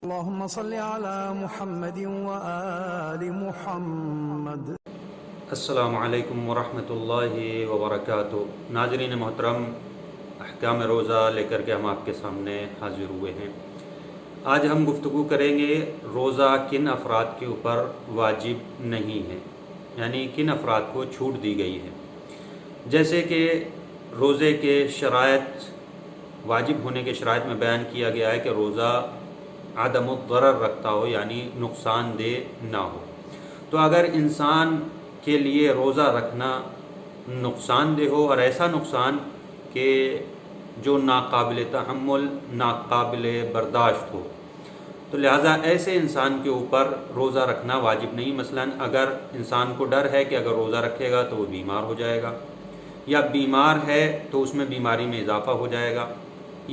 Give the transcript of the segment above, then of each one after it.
اللهم صل على محمد وآل محمد۔ السلام علیکم ورحمۃ اللہ وبرکاتہ۔ ناظرین محترم، احکام روزہ لے کر کے ہم آپ کے سامنے حاضر ہوئے ہیں۔ آج ہم گفتگو کریں گے روزہ کن افراد کے اوپر واجب نہیں ہے، یعنی کن افراد کو چھوٹ دی گئی ہے۔ جیسے کہ روزے کے شرائط، واجب ہونے کے شرائط میں بیان کیا گیا ہے کہ روزہ عدم الضرر رکھتا ہو، یعنی نقصان دہ نہ ہو۔ تو اگر انسان کے لیے روزہ رکھنا نقصان دہ ہو، اور ایسا نقصان کہ جو ناقابل تحمل، ناقابل برداشت ہو، تو لہٰذا ایسے انسان کے اوپر روزہ رکھنا واجب نہیں۔ مثلا اگر انسان کو ڈر ہے کہ اگر روزہ رکھے گا تو وہ بیمار ہو جائے گا، یا بیمار ہے تو اس میں بیماری میں اضافہ ہو جائے گا،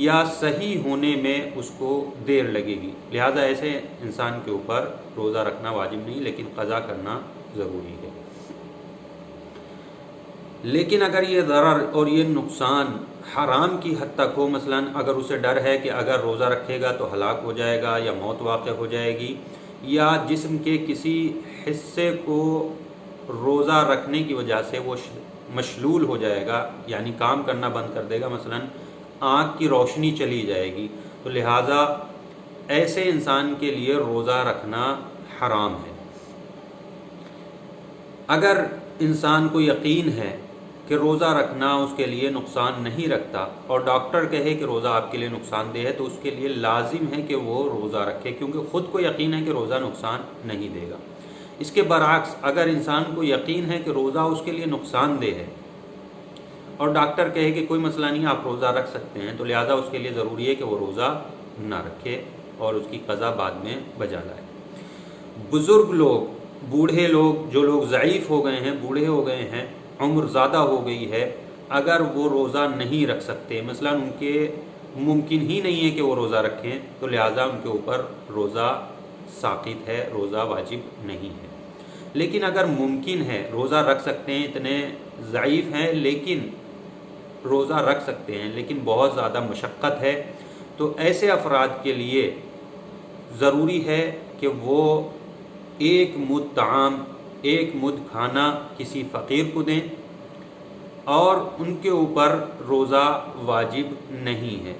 یا صحیح ہونے میں اس کو دیر لگے گی، لہذا ایسے انسان کے اوپر روزہ رکھنا واجب نہیں، لیکن قضا کرنا ضروری ہے۔ لیکن اگر یہ ضرر اور یہ نقصان حرام کی حد تک ہو، مثلا اگر اسے ڈر ہے کہ اگر روزہ رکھے گا تو ہلاک ہو جائے گا یا موت واقع ہو جائے گی، یا جسم کے کسی حصے کو روزہ رکھنے کی وجہ سے وہ مشلول ہو جائے گا، یعنی کام کرنا بند کر دے گا، مثلا آنکھ کی روشنی چلی جائے گی، تو لہٰذا ایسے انسان کے لیے روزہ رکھنا حرام ہے۔ اگر انسان کو یقین ہے کہ روزہ رکھنا اس کے لیے نقصان نہیں رکھتا، اور ڈاکٹر کہے کہ روزہ آپ کے لیے نقصان دہ ہے، تو اس کے لیے لازم ہے کہ وہ روزہ رکھے، کیونکہ خود کو یقین ہے کہ روزہ نقصان نہیں دے گا۔ اس کے برعکس اگر انسان کو یقین ہے کہ روزہ اس کے لیے نقصان دہ ہے، اور ڈاکٹر کہے کہ کوئی مسئلہ نہیں، آپ روزہ رکھ سکتے ہیں، تو لہٰذا اس کے لیے ضروری ہے کہ وہ روزہ نہ رکھے اور اس کی قضا بعد میں بجا لائے۔ بزرگ لوگ، بوڑھے لوگ، جو لوگ ضعیف ہو گئے ہیں، بوڑھے ہو گئے ہیں، عمر زیادہ ہو گئی ہے، اگر وہ روزہ نہیں رکھ سکتے، مثلا ان کے ممکن ہی نہیں ہے کہ وہ روزہ رکھیں، تو لہٰذا ان کے اوپر روزہ ساقط ہے، روزہ واجب نہیں ہے۔ لیکن اگر ممکن ہے، روزہ رکھ سکتے ہیں، اتنے ضعیف ہیں لیکن روزہ رکھ سکتے ہیں، لیکن بہت زیادہ مشقت ہے، تو ایسے افراد کے لیے ضروری ہے کہ وہ ایک مد طعام، ایک مد کھانا کسی فقیر کو دیں، اور ان کے اوپر روزہ واجب نہیں ہے،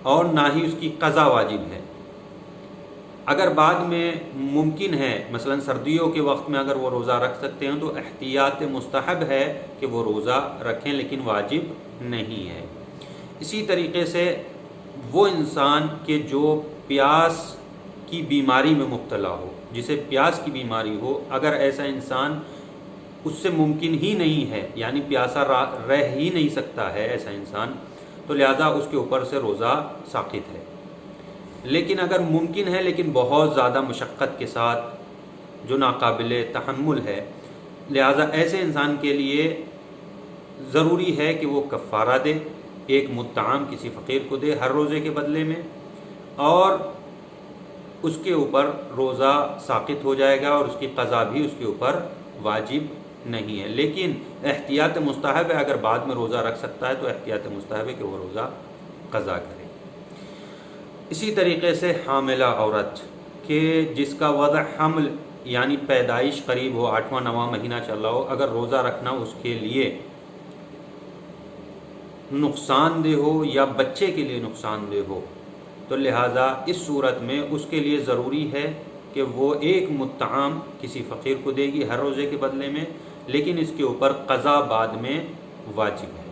اور نہ ہی اس کی قضا واجب ہے۔ اگر بعد میں ممکن ہے، مثلا سردیوں کے وقت میں اگر وہ روزہ رکھ سکتے ہیں، تو احتیاط مستحب ہے کہ وہ روزہ رکھیں، لیکن واجب نہیں ہے۔ اسی طریقے سے وہ انسان کہ جو پیاس کی بیماری میں مبتلا ہو، جسے پیاس کی بیماری ہو، اگر ایسا انسان اس سے ممکن ہی نہیں ہے، یعنی پیاسا رہ ہی نہیں سکتا ہے ایسا انسان، تو لہذا اس کے اوپر سے روزہ ساقط ہے۔ لیکن اگر ممکن ہے لیکن بہت زیادہ مشقت کے ساتھ، جو ناقابل تحمل ہے، لہذا ایسے انسان کے لیے ضروری ہے کہ وہ کفارہ دے، ایک مد طعام کسی فقیر کو دے ہر روزے کے بدلے میں، اور اس کے اوپر روزہ ساقط ہو جائے گا، اور اس کی قضا بھی اس کے اوپر واجب نہیں ہے۔ لیکن احتیاط مستحب ہے، اگر بعد میں روزہ رکھ سکتا ہے تو احتیاط مستحب ہے کہ وہ روزہ قضا کرے۔ اسی طریقے سے حاملہ عورت کہ جس کا وضع حمل یعنی پیدائش قریب ہو، 8واں 9واں مہینہ چل رہا ہو، اگر روزہ رکھنا اس کے لیے نقصان دہ ہو یا بچے کے لیے نقصان دہ ہو، تو لہٰذا اس صورت میں اس کے لیے ضروری ہے کہ وہ ایک مد طعام کسی فقیر کو دے گی ہر روزے کے بدلے میں، لیکن اس کے اوپر قضا بعد میں واجب ہے۔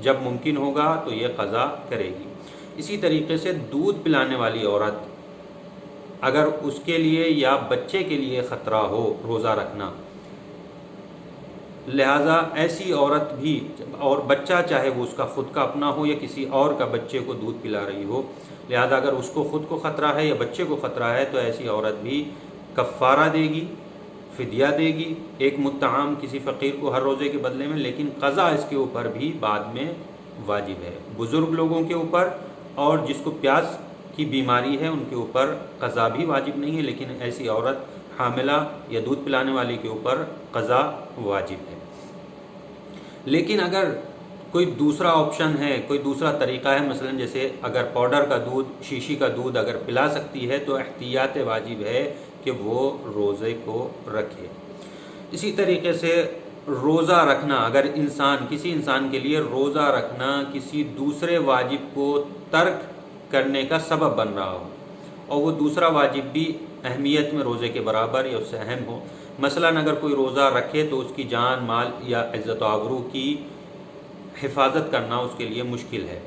جب ممکن ہوگا تو یہ قضا کرے گی۔ اسی طریقے سے دودھ پلانے والی عورت، اگر اس کے لیے یا بچے کے لیے خطرہ ہو روزہ رکھنا، لہذا ایسی عورت بھی، اور بچہ چاہے وہ اس کا خود کا اپنا ہو یا کسی اور کا بچے کو دودھ پلا رہی ہو، لہذا اگر اس کو خود کو خطرہ ہے یا بچے کو خطرہ ہے، تو ایسی عورت بھی کفارہ دے گی، فدیہ دے گی، ایک مد طعام کسی فقیر کو ہر روزے کے بدلے میں، لیکن قضا اس کے اوپر بھی بعد میں واجب ہے۔ بزرگ لوگوں کے اوپر اور جس کو پیاس کی بیماری ہے ان کے اوپر قضا بھی واجب نہیں ہے، لیکن ایسی عورت حاملہ یا دودھ پلانے والی کے اوپر قضا واجب ہے۔ لیکن اگر کوئی دوسرا آپشن ہے، کوئی دوسرا طریقہ ہے، مثلا جیسے اگر پاؤڈر کا دودھ، شیشی کا دودھ اگر پلا سکتی ہے تو احتیاط واجب ہے کہ وہ روزے کو رکھے۔ اسی طریقے سے روزہ رکھنا، اگر کسی انسان کے لیے روزہ رکھنا کسی دوسرے واجب کو ترک کرنے کا سبب بن رہا ہو اور وہ دوسرا واجب بھی اہمیت میں روزے کے برابر یا اس سے اہم ہو، مثلا اگر کوئی روزہ رکھے تو اس کی جان، مال یا عزت و آبرو کی حفاظت کرنا اس کے لیے مشکل ہے،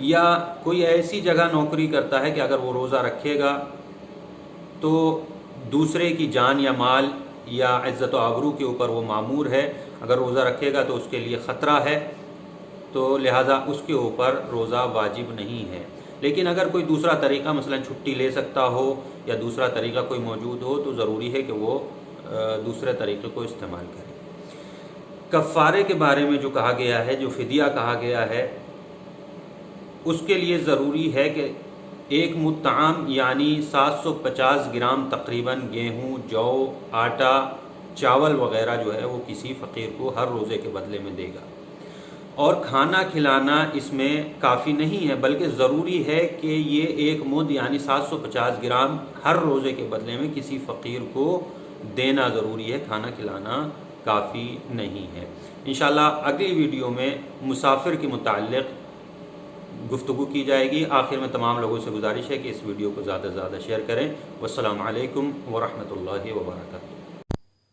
یا کوئی ایسی جگہ نوکری کرتا ہے کہ اگر وہ روزہ رکھے گا تو دوسرے کی جان یا مال یا عزت و آبرو کے اوپر وہ مامور ہے، اگر روزہ رکھے گا تو اس کے لیے خطرہ ہے، تو لہٰذا اس کے اوپر روزہ واجب نہیں ہے۔ لیکن اگر کوئی دوسرا طریقہ مثلا چھٹی لے سکتا ہو یا دوسرا طریقہ کوئی موجود ہو تو ضروری ہے کہ وہ دوسرے طریقے کو استعمال کرے۔ کفارے کے بارے میں جو کہا گیا ہے، جو فدیہ کہا گیا ہے، اس کے لیے ضروری ہے کہ ایک مد طعام یعنی 750 گرام تقریباً گیہوں، جو، آٹا، چاول وغیرہ جو ہے وہ کسی فقیر کو ہر روزے کے بدلے میں دے گا، اور کھانا کھلانا اس میں کافی نہیں ہے بلکہ ضروری ہے کہ یہ ایک مد یعنی 750 گرام ہر روزے کے بدلے میں کسی فقیر کو دینا ضروری ہے، کھانا کھلانا کافی نہیں ہے۔ انشاءاللہ اگلی ویڈیو میں مسافر کے متعلق گفتگو کی جائے گی۔ آخر میں تمام لوگوں سے گزارش ہے کہ اس ویڈیو کو زیادہ سے زیادہ شیئر کریں۔ والسلام علیکم ورحمۃ اللہ وبرکاتہ۔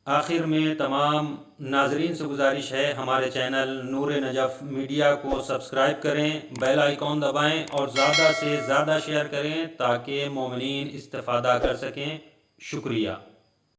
آخر میں تمام ناظرین سے گزارش ہے ہمارے چینل نور نجف میڈیا کو سبسکرائب کریں، بیل آئیکن دبائیں اور زیادہ سے زیادہ شیئر کریں تاکہ مومنین استفادہ کر سکیں۔ شکریہ۔